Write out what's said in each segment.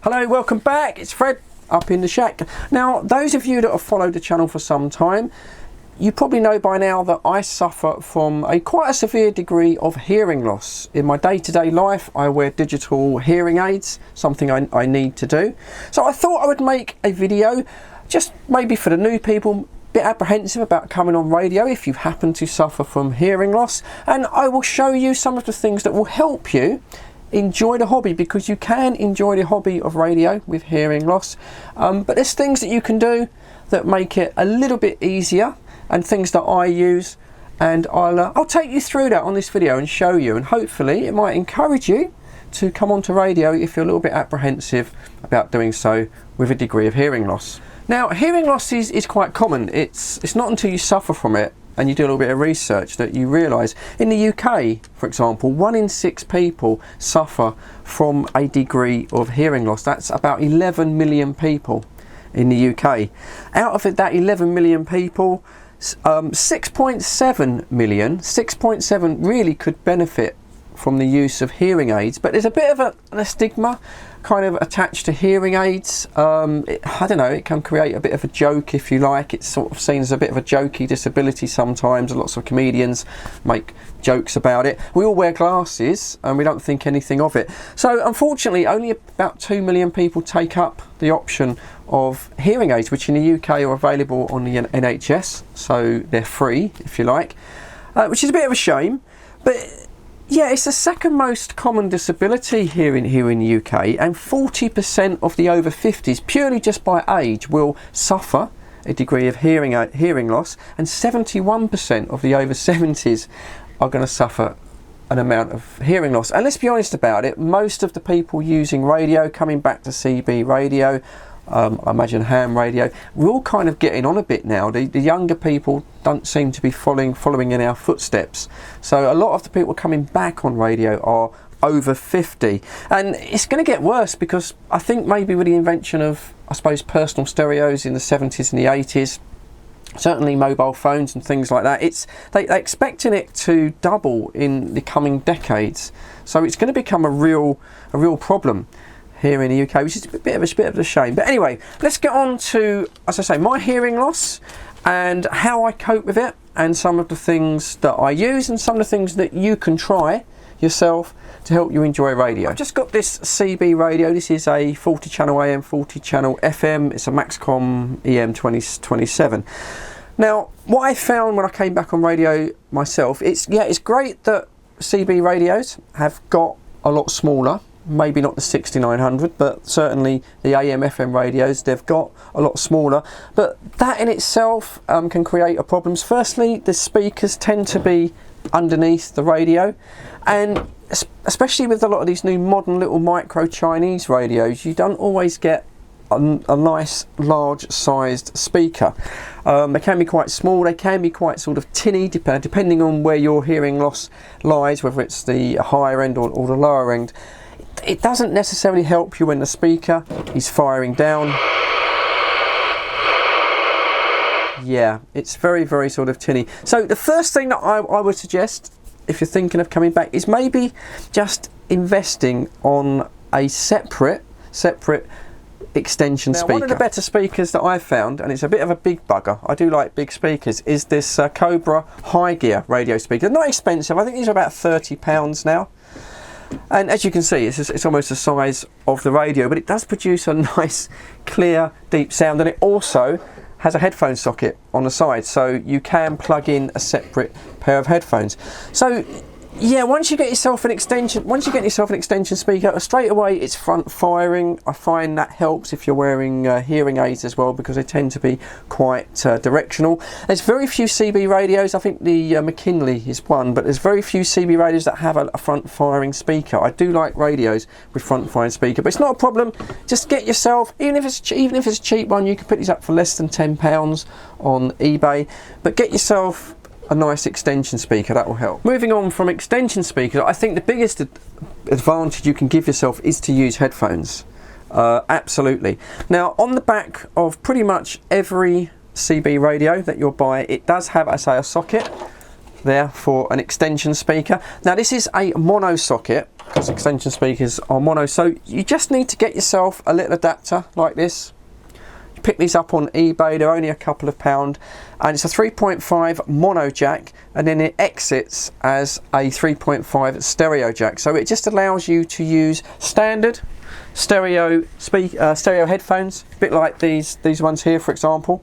Hello, welcome back. It's Fred up in the shack. Now, those of you that have followed the channel for some time, you probably know by now that I suffer from quite a severe degree of hearing loss. In my day-to-day life, I wear digital hearing aids, something I need to do. So I thought I would make a video, just maybe for the new people, a bit apprehensive about coming on radio if you happen to suffer from hearing loss. And I will show you some of the things that will help you enjoy the hobby, because you can enjoy the hobby of radio with hearing loss. But there's things that you can do that make it a little bit easier, and things that I use, and I'll take you through that on this video and show you, and hopefully it might encourage you to come onto radio if you're a little bit apprehensive about doing so with a degree of hearing loss. Now, hearing loss is quite common. It's not until you suffer from it and you do a little bit of research that you realise. In the UK, for example, 1 in 6 people suffer from a degree of hearing loss. That's about 11 million people in the UK. Out of that 11 million people, 6.7 million, 6.7 really could benefit from the use of hearing aids, but there's a bit of a stigma kind of attached to hearing aids. I don't know, it can create a bit of a joke, if you like. It's sort of seen as a bit of a jokey disability sometimes. Lots of comedians make jokes about it. We all wear glasses and we don't think anything of it. So unfortunately, only about 2 million people take up the option of hearing aids, which in the UK are available on the NHS, so they're free, if you like, which is a bit of a shame. But yeah, it's the second most common disability here in the UK, and 40% of the over 50s, purely just by age, will suffer a degree of hearing loss, and 71% of the over 70s are going to suffer an amount of hearing loss. And let's be honest about it, most of the people using radio, coming back to CB radio, I imagine ham radio, we're all kind of getting on a bit now. The younger people don't seem to be following in our footsteps. So a lot of the people coming back on radio are over 50. And it's going to get worse, because I think maybe with the invention of, I suppose, personal stereos in the 70s and the 80s, certainly mobile phones and things like that, they're expecting it to double in the coming decades. So it's going to become a real problem here in the UK, which is a bit of a shame. But anyway, let's get on to, as I say, my hearing loss and how I cope with it, and some of the things that I use and some of the things that you can try yourself to help you enjoy radio. I've just got this CB radio. This is a 40 channel AM, 40 channel FM. It's a Maxcom EM 2027. Now, what I found when I came back on radio myself, it's great that CB radios have got a lot smaller. Maybe not the 6900, but certainly the AM FM radios, they've got a lot smaller. But that in itself can create a problems. Firstly, the speakers tend to be underneath the radio, and especially with a lot of these new modern little micro Chinese radios, you don't always get a nice large sized speaker. They can be quite small, they can be quite sort of tinny, depending on where your hearing loss lies, whether it's the higher end or the lower end. It doesn't necessarily help you when the speaker is firing down. Yeah, it's very, very sort of tinny. So the first thing that I would suggest, if you're thinking of coming back, is maybe just investing on a separate extension speaker. One of the better speakers that I've found, and it's a bit of a big bugger, I do like big speakers, is this Cobra high gear radio speaker. They're not expensive, I think these are about £30 now. And as you can see, it's almost the size of the radio, but it does produce a nice, clear, deep sound, and it also has a headphone socket on the side, so you can plug in a separate pair of headphones. So yeah, once you get yourself an extension speaker, straight away it's front firing. I find that helps if you're wearing hearing aids as well, because they tend to be quite directional. There's very few CB radios. I think the McKinley is one, but there's very few CB radios that have a front firing speaker. I do like radios with front firing speaker, but it's not a problem. Just get yourself, even if it's a cheap one, you can pick these up for less than £10 on eBay, but get yourself a nice extension speaker, that will help. Moving on from extension speakers, I think the biggest advantage you can give yourself is to use headphones. Absolutely. Now, on the back of pretty much every CB radio that you'll buy, it does have, I say, a socket there for an extension speaker. Now, this is a mono socket, those extension speakers are mono. So you just need to get yourself a little adapter like this. You pick these up on eBay, they're only a couple of £, and it's a 3.5 mono jack, and then it exits as a 3.5 stereo jack. So it just allows you to use standard stereo headphones, a bit like these ones here, for example.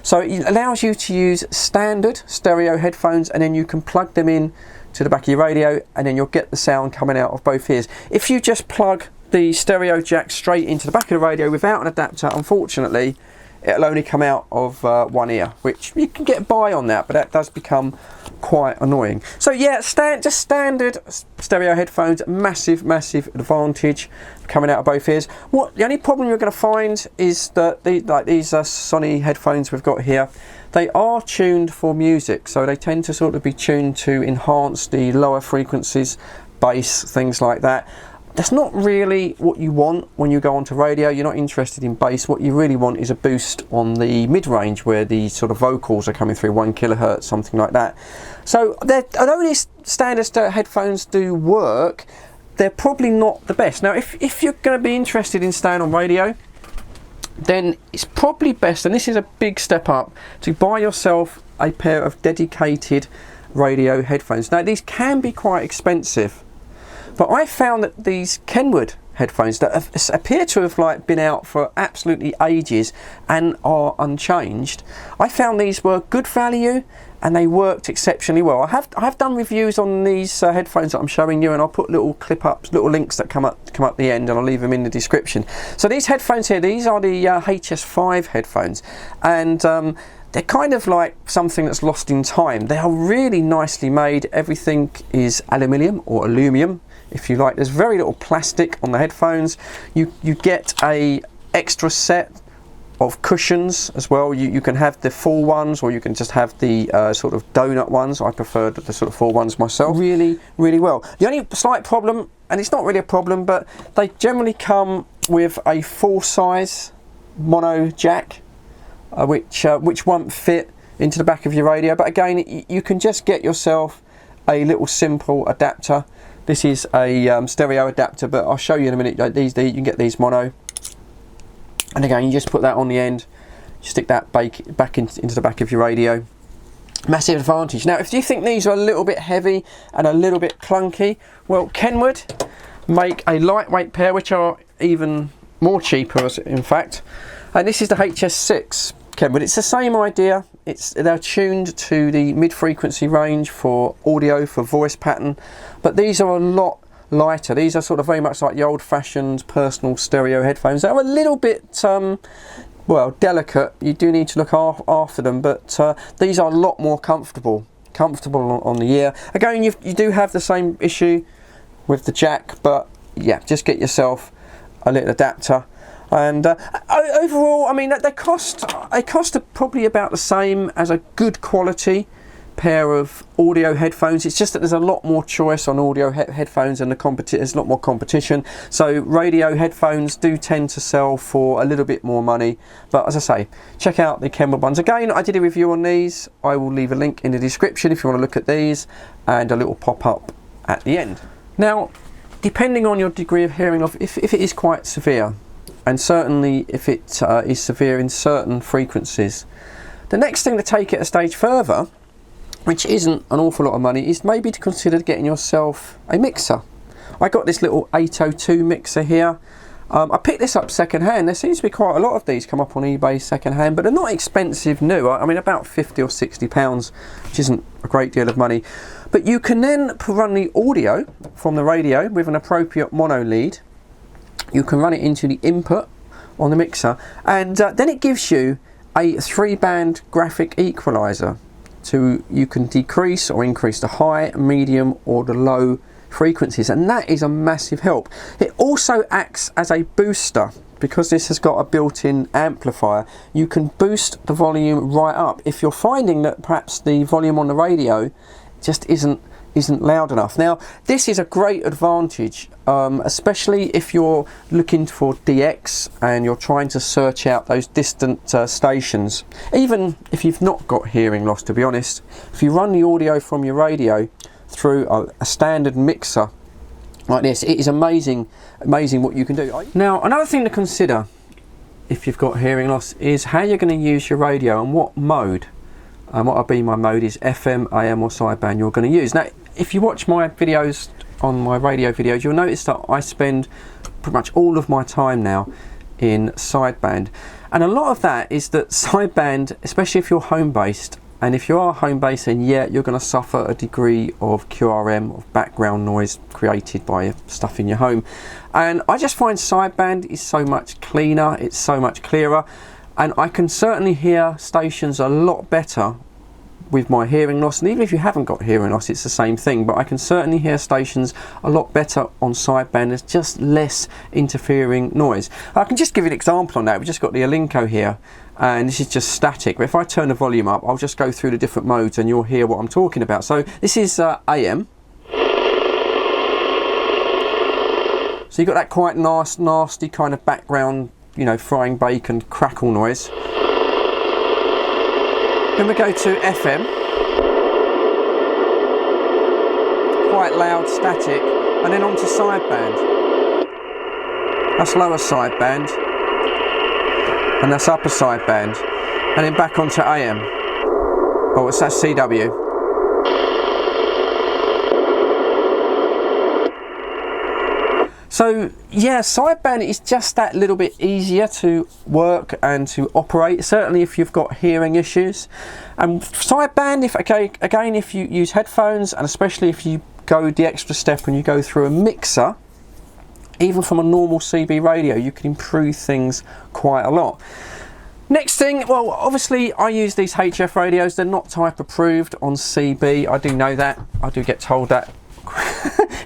So it allows you to use standard stereo headphones, and then you can plug them in to the back of your radio, and then you'll get the sound coming out of both ears. If you just plug the stereo jack straight into the back of the radio without an adapter, unfortunately it'll only come out of one ear, which you can get by on that, but that does become quite annoying. So yeah, just standard stereo headphones, massive advantage coming out of both ears. The only problem you're going to find is that these Sony headphones we've got here, they are tuned for music, so they tend to sort of be tuned to enhance the lower frequencies, bass, things like that. That's not really what you want when you go onto radio. You're not interested in bass. What you really want is a boost on the mid-range where the sort of vocals are coming through 1 kilohertz, something like that. So although these standard stereo headphones do work, they're probably not the best. Now, if you're going to be interested in staying on radio, then it's probably best, and this is a big step up, to buy yourself a pair of dedicated radio headphones. Now, these can be quite expensive, but I found that these Kenwood headphones that appear to have been out for absolutely ages and are unchanged, I found these were good value and they worked exceptionally well. I have done reviews on these headphones that I'm showing you, and I'll put little little links that come up the end, and I'll leave them in the description. So these headphones here, these are the HS5 headphones, and they're kind of like something that's lost in time. They are really nicely made. Everything is aluminium or aluminum, if you like. There's very little plastic on the headphones. You get a extra set of cushions as well. You can have the full ones, or you can just have the sort of donut ones. I prefer the sort of full ones myself. Really well. The only slight problem, and it's not really a problem, but they generally come with a full size mono jack, which won't fit into the back of your radio. But again, you can just get yourself a little simple adapter. This is a stereo adapter, but I'll show you in a minute. You can get these mono, and again, you just put that on the end, you stick that back into the back of your radio. Massive advantage. Now, if you think these are a little bit heavy and a little bit clunky, well, Kenwood make a lightweight pair, which are even more cheaper, in fact. And this is the HS6 Kenwood. It's the same idea. They're tuned to the mid-frequency range for audio, for voice pattern, but these are a lot lighter. These are sort of very much like the old-fashioned personal stereo headphones. They're a little bit well, delicate. You do need to look after them, but these are a lot more comfortable on the ear. Again, you do have the same issue with the jack, but yeah, just get yourself a little adapter. And overall, I mean, they cost probably about the same as a good quality pair of audio headphones. It's just that there's a lot more choice on audio headphones, and there's a lot more competition. So radio headphones do tend to sell for a little bit more money. But as I say, check out the Kenwood ones. Again, I did a review on these. I will leave a link in the description if you want to look at these, and a little pop-up at the end. Now, depending on your degree of hearing loss, if it is quite severe, and certainly if it is severe in certain frequencies, the next thing to take it a stage further, which isn't an awful lot of money, is maybe to consider getting yourself a mixer. I got this little 802 mixer here. I picked this up second hand. There seems to be quite a lot of these come up on eBay second hand, but they're not expensive new. I mean, about £50 or £60, which isn't a great deal of money. But you can then run the audio from the radio with an appropriate mono lead. You can run it into the input on the mixer, and then it gives you a 3-band graphic equalizer. So you can decrease or increase the high, medium, or the low frequencies, and that is a massive help. It also acts as a booster because this has got a built-in amplifier. You can boost the volume right up if you're finding that perhaps the volume on the radio just isn't loud enough. Now, this is a great advantage, especially if you're looking for DX and you're trying to search out those distant stations. Even if you've not got hearing loss, to be honest, if you run the audio from your radio through a standard mixer like this. It is amazing what you can do. Now, another thing to consider if you've got hearing loss is how you're going to use your radio and what mode. What will be my mode is FM, AM or sideband you're going to use. Now, if you watch my videos on my radio videos, you'll notice that I spend pretty much all of my time now in sideband. And a lot of that is that sideband, especially if you're home based, and if you are home based, then yeah, you're going to suffer a degree of QRM, of background noise created by stuff in your home. And I just find sideband is so much cleaner, it's so much clearer, and I can certainly hear stations a lot better with my hearing loss. And even if you haven't got hearing loss, it's the same thing, but I can certainly hear stations a lot better on sideband. There's just less interfering noise. I can just give you an example on that. We've just got the Alinco here, and this is just static, but if I turn the volume up, I'll just go through the different modes and you'll hear what I'm talking about. So this is AM. So you've got that quite nasty kind of background, you know, frying bacon crackle noise. Then we go to FM, quite loud static, and then on to sideband. That's lower sideband, and that's upper sideband, and then back onto AM. Oh, it's that CW. So yeah, sideband is just that little bit easier to work and to operate, certainly if you've got hearing issues. And sideband, if you use headphones, and especially if you go the extra step and you go through a mixer, even from a normal CB radio, you can improve things quite a lot. Next thing, well, obviously I use these HF radios. They're not type approved on CB. I do know that. I do get told that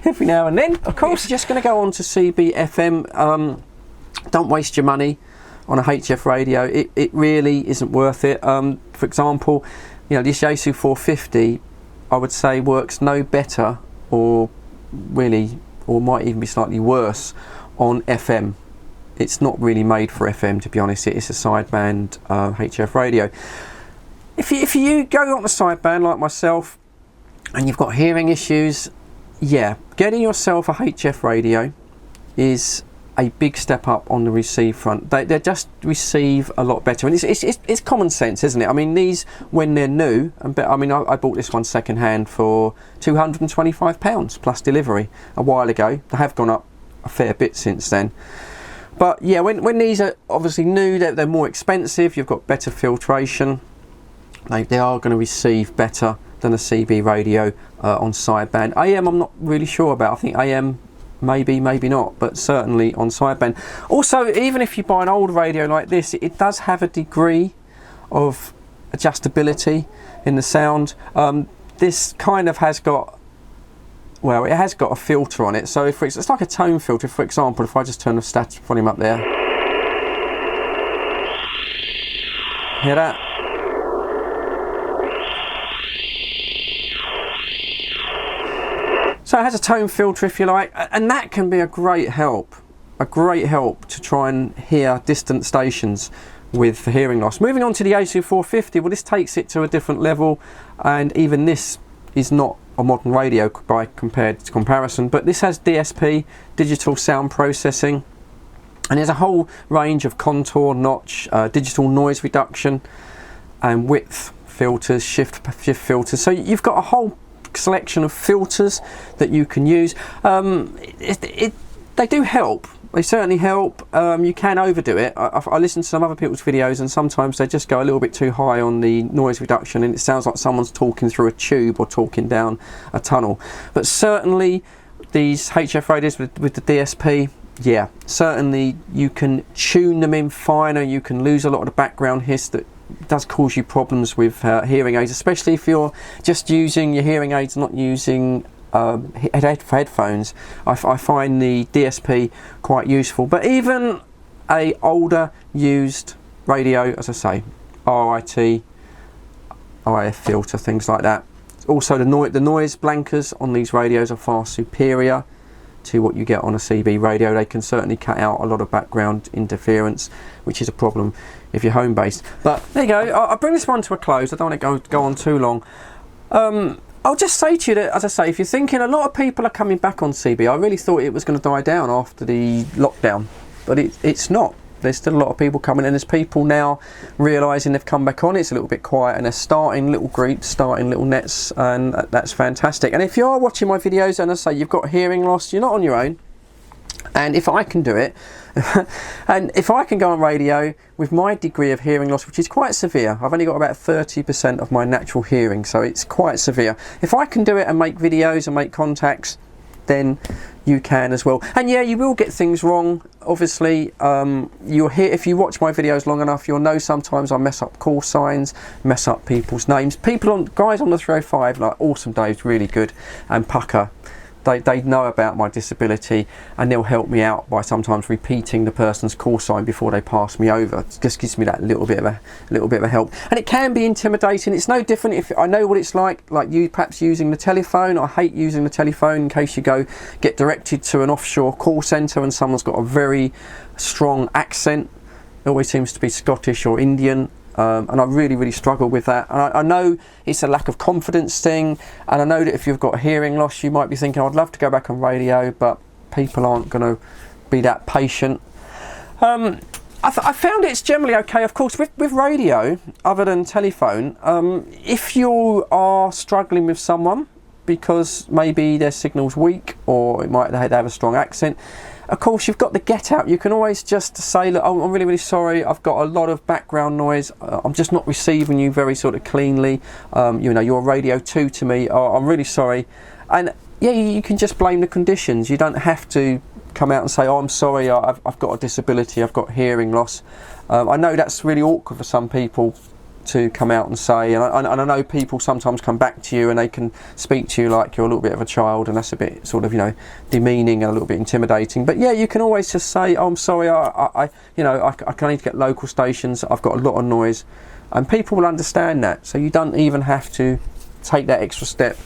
every now and then. Of course, you're just going to go on to CB FM. Don't waste your money on a HF radio. It really isn't worth it. For example, you know, this Yaesu 450, I would say works no better, or might even be slightly worse on FM. It's not really made for FM, to be honest. It is a sideband HF radio. If you go on the sideband like myself and you've got hearing issues, yeah, getting yourself a HF radio is a big step up on the receive front. They just receive a lot better, and it's common sense, isn't it? I mean, these, when they're new, I mean, I bought this one second hand for £225 plus delivery a while ago. They have gone up a fair bit since then. But yeah, when these are obviously new, they're more expensive. You've got better filtration. They are going to receive better than a CB radio on sideband. AM, I'm not really sure about. I think AM maybe not, but certainly on sideband. Also, even if you buy an old radio like this, it does have a degree of adjustability in the sound. This kind of has got, well, it has got a filter on it. So if it's like a tone filter, for example, if I just turn the static volume up there, hear that? So it has a tone filter, if you like, and that can be a great help to try and hear distant stations with hearing loss. Moving on to the Yaesu 450, well, this takes it to a different level, and even this is not a modern radio by comparison, but this has DSP, digital sound processing, and there's a whole range of contour, notch, digital noise reduction, and width filters, shift filters. So you've got a whole selection of filters that you can use. They do help. They certainly help. You can overdo it. I listen to some other people's videos, and sometimes they just go a little bit too high on the noise reduction, and it sounds like someone's talking through a tube or talking down a tunnel. But certainly these HF radios with the DSP, yeah, certainly you can tune them in finer. You can lose a lot of the background hiss that does cause you problems with hearing aids, especially if you're just using your hearing aids, not using headphones. I find the DSP quite useful. But even a older used radio, as I say, RIT, IF filter, things like that. Also, the noise blankers on these radios are far superior to what you get on a CB radio. They can certainly cut out a lot of background interference, which is a problem if you're home based. But there you go. I'll bring this one to a close. I don't want to go on too long. I'll just say to you that, as I say, if you're thinking a lot of people are coming back on CB, I really thought it was going to die down after the lockdown, but it's not. There's still a lot of people coming, and there's people now realising they've come back on. It's a little bit quiet, and they're starting little groups, starting little nets, and that's fantastic. And if you are watching my videos, and I say you've got hearing loss, you're not on your own. And if I can do it, and if I can go on radio with my degree of hearing loss, which is quite severe, I've only got about 30% of my natural hearing, so it's quite severe. If I can do it and make videos and make contacts, then you can as well. And yeah, you will get things wrong. Obviously, you'll hear, if you watch my videos long enough, you'll know sometimes I mess up call signs, mess up people's names. Guys on the 305, like Awesome Dave's really good, and Pucker, they know about my disability, and they'll help me out by sometimes repeating the person's call sign before they pass me over. It just gives me that little bit of a help. And it can be intimidating. It's no different if I know what it's like you perhaps using the telephone. I hate using the telephone in case you get directed to an offshore call centre and someone's got a very strong accent. It always seems to be Scottish or Indian. And I really struggle with that. And I know it's a lack of confidence thing, and I know that if you've got hearing loss, you might be thinking, I'd love to go back on radio, but people aren't going to be that patient. I found it's generally okay. Of course, with radio, other than telephone, if you are struggling with someone because maybe their signal's weak, or they have a strong accent, of course, you've got the get out. You can always just say, look, I'm really sorry. I've got a lot of background noise. I'm just not receiving you very sort of cleanly. You're radio 2 to me. I'm really sorry. And yeah, you can just blame the conditions. You don't have to come out and say, I'm sorry, I've got a disability. I've got hearing loss. I know that's really awkward for some people to come out and say, and I know people sometimes come back to you and they can speak to you like you're a little bit of a child, and that's a bit sort of demeaning and a little bit intimidating. But yeah, you can always just say, I'm sorry, I can only get local stations, I've got a lot of noise, and people will understand that. So you don't even have to take that extra step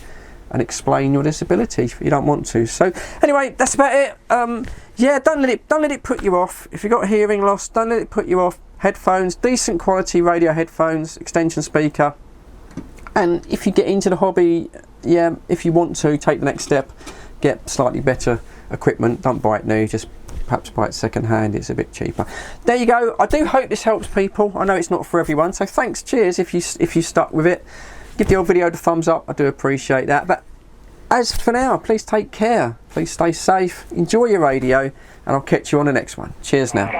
and explain your disability if you don't want to. So anyway, that's about it. Yeah, don't let it put you off. If you've got hearing loss, don't let it put you off. Headphones, decent quality radio headphones, extension speaker, and if you get into the hobby, yeah, if you want to take the next step, get slightly better equipment. Don't buy it new, just perhaps buy it second hand, it's a bit cheaper. There you go. I do hope this helps people. I know it's not for everyone, so thanks, cheers if you stuck with it. Give the old video the thumbs up, I do appreciate that. But as for now, please take care, please stay safe, enjoy your radio, and I'll catch you on the next one. Cheers now.